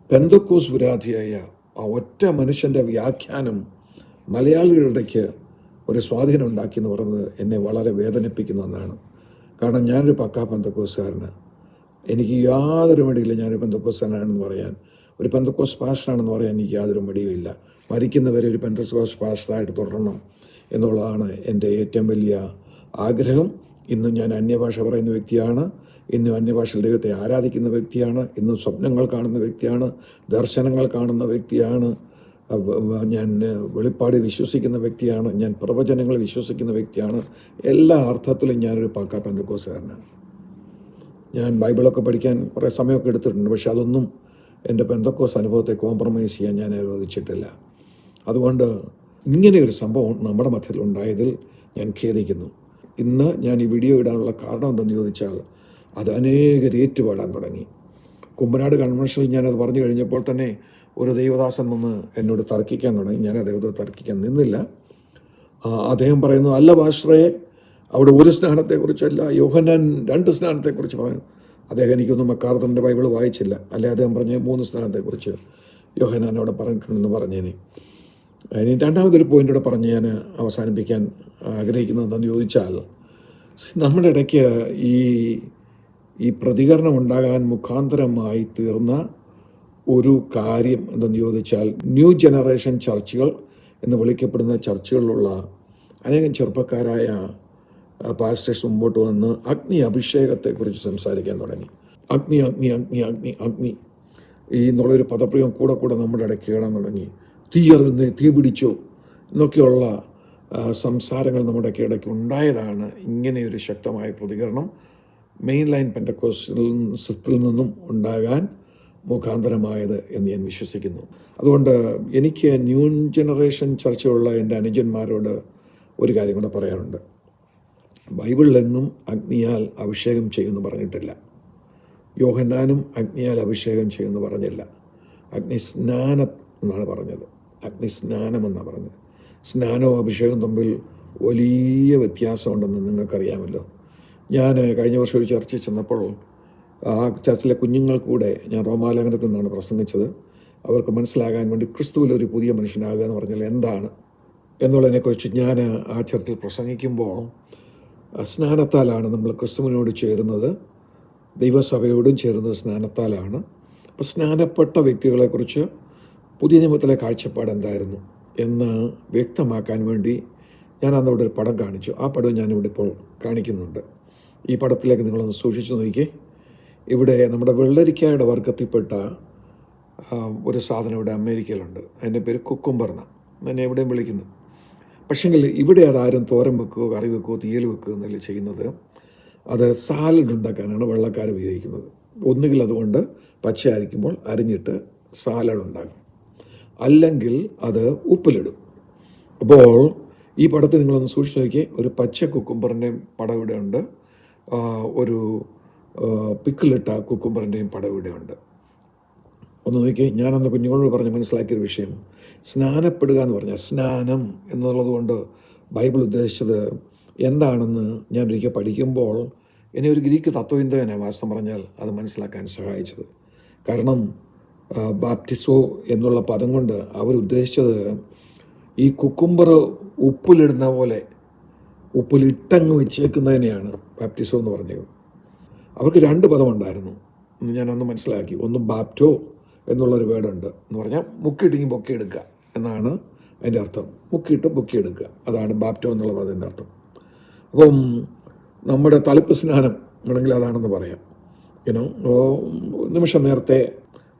പെന്തക്കോസ് വിരോധിയായ ആ ഒറ്റ മനുഷ്യൻ്റെ വ്യാഖ്യാനം മലയാളികളുടെ ഇടയ്ക്ക് ഒരു സ്വാധീനം ഉണ്ടാക്കി എന്ന് പറയുന്നത് എന്നെ വളരെ വേദനിപ്പിക്കുന്ന ഒന്നാണ്. കാരണം ഞാനൊരു പക്കാ പെന്തക്കോസുകാരനാണ്. എനിക്ക് യാതൊരു മടിയില്ല ഞാനൊരു പെന്തക്കോസുകാരനാണെന്ന് പറയാൻ, ഒരു പെന്തക്കോസ് പാസ്റ്ററാണെന്ന് പറയാൻ എനിക്ക് യാതൊരു മടിയുമില്ല. മരിക്കുന്നവരെ ഒരു പെന്തക്കോസ് പാസ്റ്ററായിട്ട് തുടരണം എന്നുള്ളതാണ് എൻ്റെ ഏറ്റവും വലിയ ആഗ്രഹം. ഇന്നും ഞാൻ അന്യഭാഷ പറയുന്ന വ്യക്തിയാണ്. ഇന്നും അന്യഭാഷയിൽ ദൈവത്തെ ആരാധിക്കുന്ന വ്യക്തിയാണ്. ഇന്നും സ്വപ്നങ്ങൾ കാണുന്ന വ്യക്തിയാണ്. ദർശനങ്ങൾ കാണുന്ന വ്യക്തിയാണ്. ഞാൻ വെളിപ്പാട് വിശ്വസിക്കുന്ന വ്യക്തിയാണ്. ഞാൻ പ്രവചനങ്ങൾ വിശ്വസിക്കുന്ന വ്യക്തിയാണ്. എല്ലാ അർത്ഥത്തിലും ഞാനൊരു പക്കാ പെന്തക്കോസുകാരനാണ്. ഞാൻ ബൈബിളൊക്കെ പഠിക്കാൻ കുറേ സമയമൊക്കെ എടുത്തിട്ടുണ്ട്. പക്ഷെ അതൊന്നും എൻ്റെ പെന്തക്കോസ് അനുഭവത്തെ കോംപ്രമൈസ് ചെയ്യാൻ ഞാൻ അനുവദിച്ചിട്ടില്ല. അതുകൊണ്ട് ഇങ്ങനെ ഒരു സംഭവം നമ്മുടെ മധ്യത്തിൽ ഉണ്ടായതിൽ ഞാൻ ഖേദിക്കുന്നു. ഇന്ന് ഞാൻ ഈ വീഡിയോ ഇടാനുള്ള കാരണം എന്തെന്ന് ചോദിച്ചാൽ അത് അനേകർ ഏറ്റുപാടാൻ തുടങ്ങി. കുമ്പനാട് കൺവെൻഷനിൽ ഞാനത് പറഞ്ഞു കഴിഞ്ഞപ്പോൾ തന്നെ ഒരു ദൈവദാസൻ വന്ന് എന്നോട് തർക്കിക്കാൻ തുടങ്ങി. ഞാൻ അദ്ദേഹത്തോട് തർക്കിക്കാൻ നിന്നില്ല. അദ്ദേഹം പറയുന്നു, അല്ല പാസ്റ്ററേ, അവിടെ ഒരു സ്നാനത്തെക്കുറിച്ചല്ല, യോഹന്നാൻ 2 സ്നാനത്തെക്കുറിച്ച് പറഞ്ഞു. അദ്ദേഹം എനിക്കൊന്നും മക്കാർത്തറിൻ്റെ ബൈബിൾ വായിച്ചില്ല. അല്ലെ അദ്ദേഹം പറഞ്ഞ 3 സ്നാനത്തെക്കുറിച്ച് യോഹന്നാൻ അവിടെ പറഞ്ഞിട്ടുണ്ടെന്ന് പറഞ്ഞേനെ. ഇനി രണ്ടാമതൊരു പോയിൻ്റൂടെ പറഞ്ഞ് ഞാൻ അവസാനിപ്പിക്കാൻ ആഗ്രഹിക്കുന്നത് എന്താണെന്ന് ചോദിച്ചാൽ, നമ്മുടെ ഇടയ്ക്ക് ഈ പ്രതികരണം ഉണ്ടാകാൻ മുഖാന്തരമായി തീർന്ന ഒരു കാര്യം എന്തെന്ന് ചോദിച്ചാൽ, ന്യൂ ജനറേഷൻ ചർച്ചുകൾ എന്ന് വിളിക്കപ്പെടുന്ന ചർച്ചുകളിലുള്ള അനേകം ചെറുപ്പക്കാരായ പാസ്റ്റേഴ്സ് മുമ്പോട്ട് വന്ന് അഗ്നി അഭിഷേകത്തെക്കുറിച്ച് സംസാരിക്കാൻ തുടങ്ങി. അഗ്നി അഗ്നി അഗ്നി അഗ്നി അഗ്നി എന്നുള്ളൊരു പദപ്രയോഗം കൂടെ നമ്മുടെ ഇടയ്ക്ക് കേടാൻ തുടങ്ങി. തീയറിന്ന് തീ പിടിച്ചോ എന്നൊക്കെയുള്ള സംസാരങ്ങൾ നമ്മുടെ ഇടയ്ക്ക് ഉണ്ടായതാണ് ഇങ്ങനെയൊരു ശക്തമായ പ്രതികരണം മെയിൻ ലൈൻ പെന്തക്കോസ്റ്റിൽ നിന്നും ഉണ്ടാകാൻ മുഖാന്തരമായത് എന്ന് ഞാൻ വിശ്വസിക്കുന്നു. അതുകൊണ്ട് എനിക്ക് ന്യൂ ജനറേഷൻ ചർച്ചയുള്ള എൻ്റെ അനുജന്മാരോട് ഒരു കാര്യം കൂടെ പറയാനുണ്ട്. ബൈബിളിലെങ്ങും അഗ്നിയാൽ അഭിഷേകം ചെയ്യുമെന്ന് പറഞ്ഞിട്ടില്ല. യോഹന്നാനും അഗ്നിയാൽ അഭിഷേകം ചെയ്യുമെന്ന് പറഞ്ഞില്ല. അഗ്നിസ്നാനം എന്നാണ് പറഞ്ഞത്. അഗ്നിസ്നാനമെന്നാണ് പറഞ്ഞത്. സ്നാനവും അഭിഷേകവും തമ്മിൽ വലിയ വ്യത്യാസമുണ്ടെന്ന് നിങ്ങൾക്കറിയാമല്ലോ. ഞാൻ കഴിഞ്ഞ വർഷം ഒരു ചർച്ചയിൽ ചെന്നപ്പോൾ ആ ചർച്ചിലെ കുഞ്ഞുങ്ങൾ കൂടെ ഞാൻ റോമാലേഖനത്തിൽ നിന്നാണ് പ്രസംഗിച്ചത്. അവർക്ക് മനസ്സിലാകാൻ വേണ്ടി ക്രിസ്തുവിലൊരു പുതിയ മനുഷ്യനാകുക എന്ന് പറഞ്ഞാൽ എന്താണ് എന്നുള്ളതിനെക്കുറിച്ച് ഞാൻ ആ ചർച്ചിൽ പ്രസംഗിക്കുമ്പോൾ സ്നാനത്താലാണ് നമ്മൾ ക്രിസ്തുവിനോട് ചേരുന്നത്, ദൈവസഭയോടും ചേരുന്നത് സ്നാനത്താലാണ്. അപ്പോൾ സ്നാനപ്പെട്ട വ്യക്തികളെക്കുറിച്ച് പുതിയ നിയമത്തിലെ കാഴ്ചപ്പാട് എന്തായിരുന്നു എന്ന് വ്യക്തമാക്കാൻ വേണ്ടി ഞാൻ അന്നവിടെ ഒരു പടം കാണിച്ചു. ആ പടം ഞാനിവിടെ ഇപ്പോൾ കാണിക്കുന്നുണ്ട്. ഈ പടത്തിലേക്ക് നിങ്ങളൊന്ന് സൂക്ഷിച്ചു നോക്കിക്കേ. ഇവിടെ നമ്മുടെ വെള്ളരിക്കയുടെ വർഗത്തിൽപ്പെട്ട ഒരു സാധനം ഇവിടെ അമേരിക്കയിലുണ്ട്. അതിൻ്റെ പേര് കുക്കുംബർ എന്നാണ് എന്നെ എവിടെയും വിളിക്കുന്നത്. പക്ഷേങ്കിൽ ഇവിടെ അതാരും തോരൻ വെക്കുകയോ കറി വെക്കുകയോ തീയൽ വെക്കുകയോ എന്നല്ല ചെയ്യുന്നത്. അത് സാലഡ് ഉണ്ടാക്കാനാണ് വെള്ളക്കാർ ഉപയോഗിക്കുന്നത്. ഒന്നുകിൽ അതുകൊണ്ട് പച്ചയായിരിക്കുമ്പോൾ അരിഞ്ഞിട്ട് സാലഡ് ഉണ്ടാക്കും, അല്ലെങ്കിൽ അത് ഉപ്പിലിടും. അപ്പോൾ ഈ പടത്തിൽ നിങ്ങളൊന്ന് സൂക്ഷിച്ച് നോക്കി. ഒരു പച്ച കുക്കുംബറിൻ്റെയും പടം ഇവിടെ ഉണ്ട്, ഒരു പിക്കിളിട്ട കുക്കുംബറിൻ്റെയും പടം ഇവിടെ ഉണ്ട്. ഒന്ന് നോക്കി. ഞാനന്ന് കുഞ്ഞുങ്ങളോട് പറഞ്ഞ് മനസ്സിലാക്കിയൊരു വിഷയം, സ്നാനപ്പെടുക എന്ന് പറഞ്ഞാൽ സ്നാനം എന്നുള്ളത് കൊണ്ട് ബൈബിൾ ഉദ്ദേശിച്ചത് എന്താണെന്ന് ഞാൻ ഒരിക്കൽ പഠിക്കുമ്പോൾ എന്നെ ഒരു ഗ്രീക്ക് തത്വചിന്തകനെ വാസ്തവം പറഞ്ഞാൽ അത് മനസ്സിലാക്കാൻ സഹായിച്ചത്. കാരണം ബാപ്റ്റിസോ എന്നുള്ള പദം കൊണ്ട് അവരുദ്ദേശിച്ചത് ഈ കുക്കുംബർ ഉപ്പിലിടുന്ന പോലെ ഉപ്പിലിട്ടങ്ങ് വെച്ചേക്കുന്നതിനെയാണ് ബാപ്റ്റിസോ എന്ന് പറഞ്ഞത്. അവർക്ക് രണ്ട് പദമുണ്ടായിരുന്നു, ഞാനൊന്ന് മനസ്സിലാക്കി. ഒന്ന് ബാപ്റ്റോ എന്നുള്ളൊരു വേർഡുണ്ട് എന്ന് പറഞ്ഞാൽ മുക്കിയിട്ടെങ്കിൽ പൊക്കിയെടുക്കുക എന്നാണ് അതിൻ്റെ അർത്ഥം. മുക്കിയിട്ട് പൊക്കിയെടുക്കുക, അതാണ് ബാപ്റ്റോ എന്നുള്ള പദത്തിൻ്റെ അർത്ഥം. അപ്പം നമ്മുടെ തളിപ്പ് സ്നാനം ആണെങ്കിൽ അതാണെന്ന് പറയാം. നിമിഷം നേരത്തെ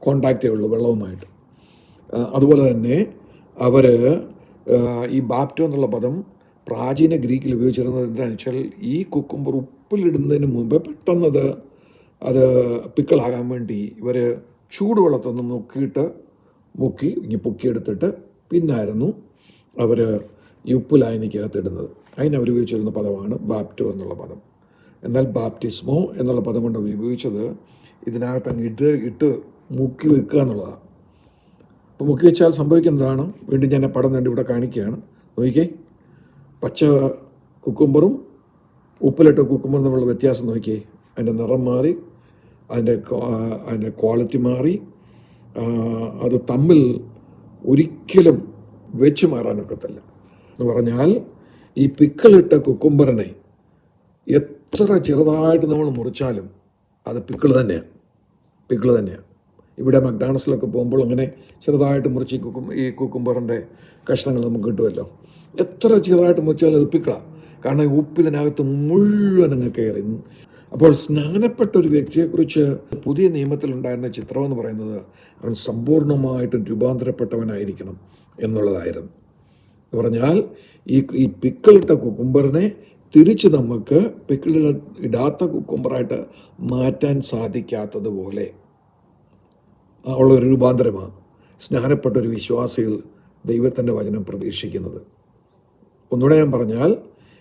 കോണ്ടാക്റ്റേ ഉള്ളൂ വെള്ളവുമായിട്ട്. അതുപോലെ തന്നെ അവർ ഈ ബാപ്റ്റോ എന്നുള്ള പദം പ്രാചീന ഗ്രീക്കിൽ ഉപയോഗിച്ചിരുന്നത് എന്താണെന്ന് വെച്ചാൽ ഈ കുക്കുംബർ ഉപ്പിലിടുന്നതിന് മുമ്പ് പെട്ടെന്നത് അത് പിക്കിളാകാൻ വേണ്ടി ഇവർ ചൂടുവെള്ളത്തൊന്ന് മുക്കി ഇനി പൊക്കിയെടുത്തിട്ട് പിന്നായിരുന്നു അവർ ഈ ഉപ്പുലായനിക്കകത്ത് ഇടുന്നത്. അതിനവർ ഉപയോഗിച്ചിരുന്ന പദമാണ് ബാപ്റ്റോ എന്നുള്ള പദം. എന്നാൽ ബാപ്റ്റിസ്മോ എന്നുള്ള പദം കൊണ്ട് ഉപയോഗിച്ചത് ഇതിനകത്ത് അങ്ങ് ഇട്ട് മുക്കി വെക്കുക എന്നുള്ളതാണ്. അപ്പോൾ മുക്കി വെച്ചാൽ സംഭവിക്കുന്നതാണ്, വീണ്ടും ഞാൻ പടം കണ്ട് ഇവിടെ കാണിക്കുകയാണ്. നോക്കിക്കേ, പച്ച കുക്കുംബറും ഉപ്പിലിട്ട കുക്കുംബറും തമ്മിലുള്ള വ്യത്യാസം നോക്കിയേ. അതിൻ്റെ നിറം മാറി, അതിൻ്റെ ക്വാളിറ്റി മാറി. അത് തമ്മിൽ ഒരിക്കലും വെച്ച് മാറാനൊക്കത്തില്ല. എന്ന് പറഞ്ഞാൽ ഈ പിക്കിളിട്ട കുക്കുംബറിനെ എത്ര ചെറുതായിട്ട് നമ്മൾ മുറിച്ചാലും അത് പിക്കിൾ തന്നെയാണ്. ഇവിടെ മക്ഡോണൾഡ്സിലൊക്കെ പോകുമ്പോൾ അങ്ങനെ ചെറുതായിട്ട് മുറിച്ച് ഈ കുക്കുംബറിൻ്റെ കഷ്ണങ്ങൾ നമുക്ക് കിട്ടുമല്ലോ. എത്ര ചെറുതായിട്ട് മുറിച്ചാലും അത് പിക്കിളാണ്. കാരണം ഉപ്പ് ഇതിനകത്ത് മുഴുവൻ അങ്ങ് കയറി. അപ്പോൾ സ്നാനപ്പെട്ട ഒരു വ്യക്തിയെക്കുറിച്ച് പുതിയ നിയമത്തിലുണ്ടായിരുന്ന ചിത്രമെന്ന് പറയുന്നത് അവൻ സമ്പൂർണ്ണമായിട്ടും രൂപാന്തരപ്പെട്ടവനായിരിക്കണം എന്നുള്ളതായിരുന്നു. എന്ന് പറഞ്ഞാൽ ഈ പിക്കിളിട്ട കുക്കുംബറിനെ തിരിച്ച് നമുക്ക് പിക്കിളിടാത്ത കുക്കുംബറായിട്ട് മാറ്റാൻ സാധിക്കാത്തതുപോലെ ഉള്ളൊരു രൂപാന്തരമാണ് സ്നാനപ്പെട്ട ഒരു വിശ്വാസിയിൽ ദൈവത്തിൻ്റെ വചനം പ്രതീക്ഷിക്കുന്നത്. ഒന്നുകൂടെ ഞാൻ പറഞ്ഞാൽ,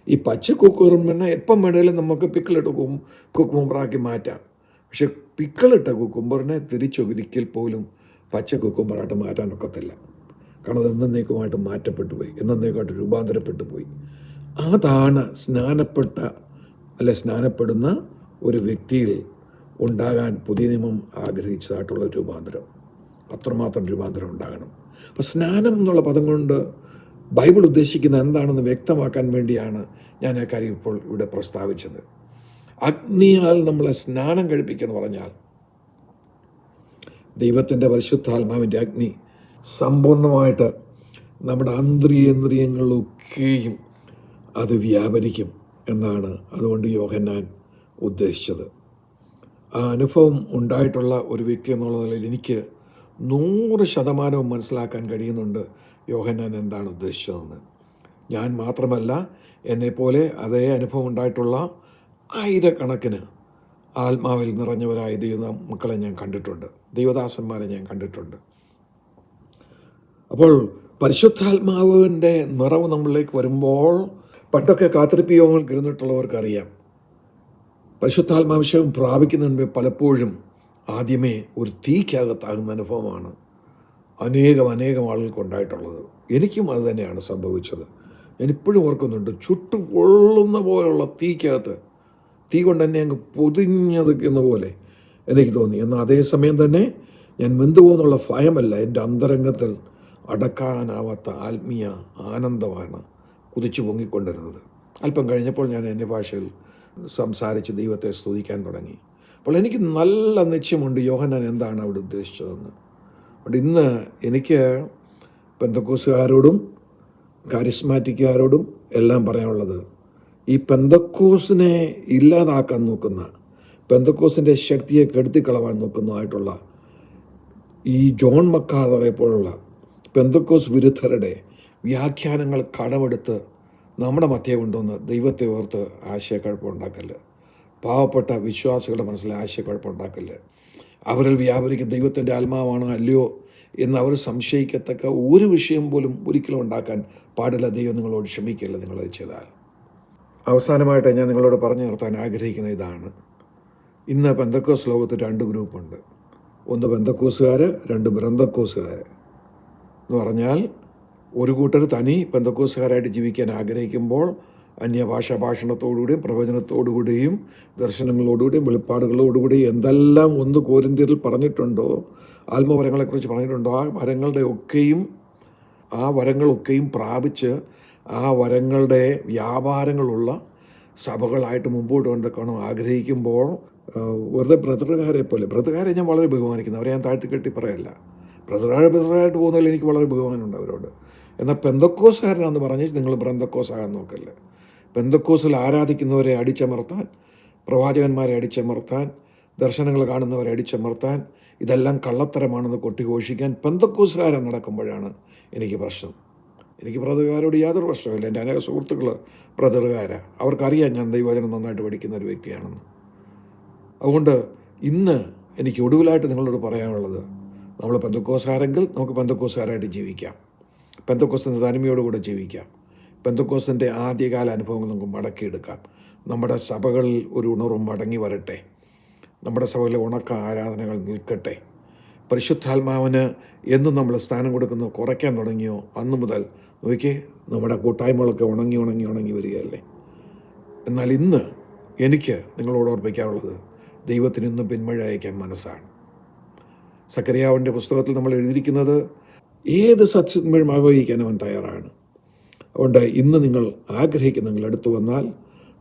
ഈ പച്ച കുക്കുംബറിനെ എപ്പം വേണേലും നമുക്ക് പിക്കിളിട്ട കുക്കുംബറാക്കി മാറ്റാം. പക്ഷെ പിക്കിളിട്ട കുക്കുംബറിനെ തിരിച്ചൊരിക്കൽ പോലും പച്ച കുക്കുംബറായിട്ട് മാറ്റാനൊക്കത്തില്ല. കാരണം അത് എന്നേക്കുമായിട്ട് മാറ്റപ്പെട്ടു പോയി, എന്നേക്കുമായിട്ട് രൂപാന്തരപ്പെട്ടു പോയി. അതാണ് സ്നാനപ്പെടുന്ന ഒരു വ്യക്തിയിൽ ഉണ്ടാകാൻ പുതിയ നിയമം ആഗ്രഹിച്ചതായിട്ടുള്ള രൂപാന്തരം. അത്രമാത്രം രൂപാന്തരം ഉണ്ടാകണം. അപ്പം സ്നാനം എന്നുള്ള പദം കൊണ്ട് ബൈബിൾ ഉദ്ദേശിക്കുന്ന എന്താണെന്ന് വ്യക്തമാക്കാൻ വേണ്ടിയാണ് ഞാൻ ആ കാര്യം ഇപ്പോൾ ഇവിടെ പ്രസ്താവിച്ചത്. അഗ്നിയാൽ നമ്മളെ സ്നാനം കഴിപ്പിക്കുക പറഞ്ഞാൽ ദൈവത്തിൻ്റെ പരിശുദ്ധാത്മാവിൻ്റെ അഗ്നി സമ്പൂർണ്ണമായിട്ട് നമ്മുടെ അന്തരീന്ദ്രിയങ്ങളിലൊക്കെയും അത് വ്യാപരിക്കും എന്നാണ് അതുകൊണ്ട് യോഹന്നാൻ ഉദ്ദേശിച്ചത്. ആ അനുഭവം ഉണ്ടായിട്ടുള്ള ഒരു വ്യക്തി എന്നുള്ള നിലയിൽ എനിക്ക് 100% മനസ്സിലാക്കാൻ കഴിയുന്നുണ്ട് യോഹന്നാൻ എന്താണ് ഉദ്ദേശിച്ചതെന്ന്. ഞാൻ മാത്രമല്ല, എന്നെപ്പോലെ അതേ അനുഭവം ഉണ്ടായിട്ടുള്ള ആയിരക്കണക്കിന് ആത്മാവിൽ നിറഞ്ഞവരായ ദൈവ മക്കളെ ഞാൻ കണ്ടിട്ടുണ്ട്, ദൈവദാസന്മാരെ ഞാൻ കണ്ടിട്ടുണ്ട്. അപ്പോൾ പരിശുദ്ധാത്മാവിൻ്റെ നിറവ് നമ്മളിലേക്ക് വരുമ്പോൾ, പണ്ടൊക്കെ കാത്തിരിപ്പ് യോഗങ്ങൾക്ക് ഇരുന്നിട്ടുള്ളവർക്കറിയാം, പരിശുദ്ധാത്മാവിഷയം പ്രാപിക്കുന്നതിന് പലപ്പോഴും ആദ്യമേ ഒരു തീക്കകത്താകുന്ന അനുഭവമാണ് അനേകം ആളുകൾക്ക് ഉണ്ടായിട്ടുള്ളത്. എനിക്കും അത് തന്നെയാണ് സംഭവിച്ചത്. ഞാനിപ്പോഴും ഓർക്കുന്നുണ്ട്, ചുട്ടുപൊള്ളുന്ന പോലുള്ള തീ കൊണ്ട് എന്നെ അങ്ങ് പൊതിഞ്ഞതുക്കുന്ന പോലെ എനിക്ക് തോന്നി. എന്നാൽ അതേസമയം തന്നെ ഞാൻ വെന്തുപോകുന്നുള്ള ഭയമല്ല, എൻ്റെ അന്തരംഗത്തിൽ അടക്കാനാവാത്ത ആത്മീയ ആനന്ദമാണ് കുതിച്ചു പൊങ്ങിക്കൊണ്ടിരുന്നത്. അല്പം കഴിഞ്ഞപ്പോൾ ഞാൻ എൻ്റെ ഭാഷയിൽ സംസാരിച്ച് ദൈവത്തെ സ്തുതിക്കാൻ തുടങ്ങി. അപ്പോൾ എനിക്ക് നല്ല നിശ്ചയമുണ്ട് യോഹന്നാൻ എന്താണ് അവിടെ ഉദ്ദേശിച്ചതെന്ന്. അതുകൊണ്ട് ഇന്ന് എനിക്ക് പെന്തക്കോസുകാരോടും കാരിസ്മാറ്റിക്കുകാരോടും എല്ലാം പറയാനുള്ളത്, ഈ പെന്തക്കോസിനെ ഇല്ലാതാക്കാൻ നോക്കുന്ന, പെന്തക്കോസിൻ്റെ ശക്തിയെ കെടുത്തിക്കളവാൻ നോക്കുന്നതായിട്ടുള്ള ഈ ജോൺ മക്കാദറെ പോലുള്ള പെന്തക്കോസ് വിരുദ്ധരുടെ വ്യാഖ്യാനങ്ങൾ കടമെടുത്ത് നമ്മുടെ മധ്യേ കൊണ്ടുവന്ന് ദൈവത്തെ ഓർത്ത് ആശയക്കുഴപ്പമുണ്ടാക്കല്ല്. പാവപ്പെട്ട വിശ്വാസികളുടെ മനസ്സിൽ ആശയക്കുഴപ്പമുണ്ടാക്കല്ല്. അവരിൽ വ്യാപരിക്കുന്ന ദൈവത്തിൻ്റെ ആത്മാവാണോ അല്ലയോ എന്ന് അവർ സംശയിക്കത്തക്ക ഒരു വിഷയം പോലും ഒരിക്കലും ഉണ്ടാക്കാൻ പാടില്ല. ദൈവം നിങ്ങളോട് ക്ഷമിക്കില്ല നിങ്ങളത് ചെയ്താൽ. അവസാനമായിട്ട് ഞാൻ നിങ്ങളോട് പറഞ്ഞു നിർത്താൻ ആഗ്രഹിക്കുന്ന ഇതാണ്. ഇന്ന് പെന്തക്കോസ് ലോകത്ത് 2 ഗ്രൂപ്പുണ്ട്. ഒന്ന് പെന്തക്കോസുകാർ, 2 ബ്രന്തക്കോസുകാർ എന്ന് പറഞ്ഞാൽ, ഒരു കൂട്ടർ തനി പെന്തക്കോസുകാരായിട്ട് ജീവിക്കാൻ ആഗ്രഹിക്കുമ്പോൾ അന്യഭാഷാ ഭാഷണത്തോടുകൂടിയും പ്രവചനത്തോടുകൂടിയും ദർശനങ്ങളോടുകൂടിയും വെളിപ്പാടുകളോടുകൂടിയും എന്തെല്ലാം 1 കോരിന്ത്യരിൽ പറഞ്ഞിട്ടുണ്ടോ, ആത്മവരങ്ങളെക്കുറിച്ച് പറഞ്ഞിട്ടുണ്ടോ, ആ വരങ്ങളൊക്കെയും പ്രാപിച്ച് ആ വരങ്ങളുടെ വ്യാപാരങ്ങളുള്ള സഭകളായിട്ട് മുമ്പോട്ട് കൊണ്ടുപോകണം ആഗ്രഹിക്കുമ്പോൾ, വെറുതെ ബ്രദറുകാരെ ഞാൻ വളരെ ബഹുമാനിക്കുന്നു. അവരെ ഞാൻ താഴ്ത്തിക്കെട്ടി പറയല്ല. ബ്രദറായിട്ട് പോകുന്നതിൽ എനിക്ക് വളരെ ബഹുമാനമുണ്ട് അവരോട്. എന്നാൽ പെന്തക്കോസുകാരനാണെന്ന് പറഞ്ഞ് നിങ്ങൾ ബ്രന്തക്കോസാകാൻ നോക്കല്ലേ. പെന്തക്കോസിൽ ആരാധിക്കുന്നവരെ അടിച്ചമർത്താൻ, പ്രവാചകന്മാരെ അടിച്ചമർത്താൻ, ദർശനങ്ങൾ കാണുന്നവരെ അടിച്ചമർത്താൻ, ഇതെല്ലാം കള്ളത്തരമാണെന്ന് കൊട്ടിഘോഷിക്കാൻ പെന്തക്കോസുകാരൻ നടക്കുമ്പോഴാണ് എനിക്ക് പ്രശ്നം. എനിക്ക് ബ്രദറുകാരോട് യാതൊരു പ്രശ്നമില്ല. എൻ്റെ അനേക സുഹൃത്തുക്കൾ ബ്രദറുകാരാണ്. അവർക്കറിയാം ഞാൻ ദൈവവചനം നന്നായിട്ട് പഠിക്കുന്ന ഒരു വ്യക്തിയാണെന്ന്. അതുകൊണ്ട് ഇന്ന് എനിക്ക് ഒടുവിലായിട്ട് നിങ്ങളോട് പറയാനുള്ളത്, നമ്മൾ പെന്തക്കോസുകാരെങ്കിൽ നമുക്ക് പെന്തക്കോസുകാരായിട്ട് ജീവിക്കാം. പെന്തക്കോസിൻ്റെ തനിമയോടുകൂടെ ജീവിക്കാം. പെന്തക്കോസിൻ്റെ ആദ്യകാല അനുഭവങ്ങൾ നമുക്ക് മടക്കിയെടുക്കാം. നമ്മുടെ സഭകളിൽ ഒരു ഉണർവ് മടങ്ങി വരട്ടെ. നമ്മുടെ സഭകളിലെ ഉണക്ക ആരാധനകൾ നിൽക്കട്ടെ. പരിശുദ്ധാത്മാവിന് എന്നും നമ്മൾ സ്ഥാനം കൊടുക്കുന്നത് കുറയ്ക്കാൻ തുടങ്ങിയോ അന്നു മുതൽ നോക്കിയേ നമ്മുടെ കൂട്ടായ്മകളൊക്കെ ഉണങ്ങി വരികയല്ലേ. എന്നാൽ ഇന്ന് എനിക്ക് നിങ്ങളോട് ഓർപ്പിക്കാനുള്ളത്, ദൈവത്തിന് ഇന്നും പിന്മഴ അയക്കാൻ മനസ്സാണ്. സക്കറിയാവിൻ്റെ പുസ്തകത്തിൽ നമ്മൾ എഴുതിയിരിക്കുന്നത്, ഏത് സത്യത്തിന്മേഴും ആഗ്രഹിക്കാൻ അവൻ തയ്യാറാണ്. അതുകൊണ്ട് ഇന്ന് നിങ്ങൾ ആഗ്രഹിക്കുന്ന, നിങ്ങൾ അടുത്ത് വന്നാൽ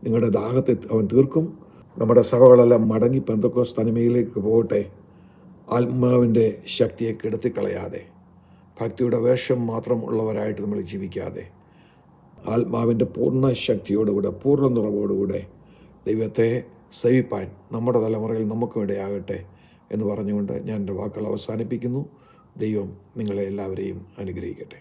നിങ്ങളുടെ ദാഹത്തെ അവൻ തീർക്കും. നമ്മുടെ സഭകളെല്ലാം മടങ്ങി പെന്തക്കോസ് തനിമയിലേക്ക് പോകട്ടെ. ആത്മാവിൻ്റെ ശക്തിയെ കെടുത്തിക്കളയാതെ, ഭക്തിയുടെ വേഷം മാത്രം ഉള്ളവരായിട്ട് നമ്മൾ ജീവിക്കാതെ, ആത്മാവിൻ്റെ പൂർണ്ണ ശക്തിയോടുകൂടെ, പൂർണ്ണ നിറവോടുകൂടെ ദൈവത്തെ സേവിപ്പാൻ നമ്മുടെ തലമുറയിൽ നമുക്കും ഇടയാകട്ടെ എന്ന് പറഞ്ഞുകൊണ്ട് ഞാൻ എൻ്റെ വാക്കുകൾ അവസാനിപ്പിക്കുന്നു. ദൈവം നിങ്ങളെ എല്ലാവരെയും അനുഗ്രഹിക്കട്ടെ.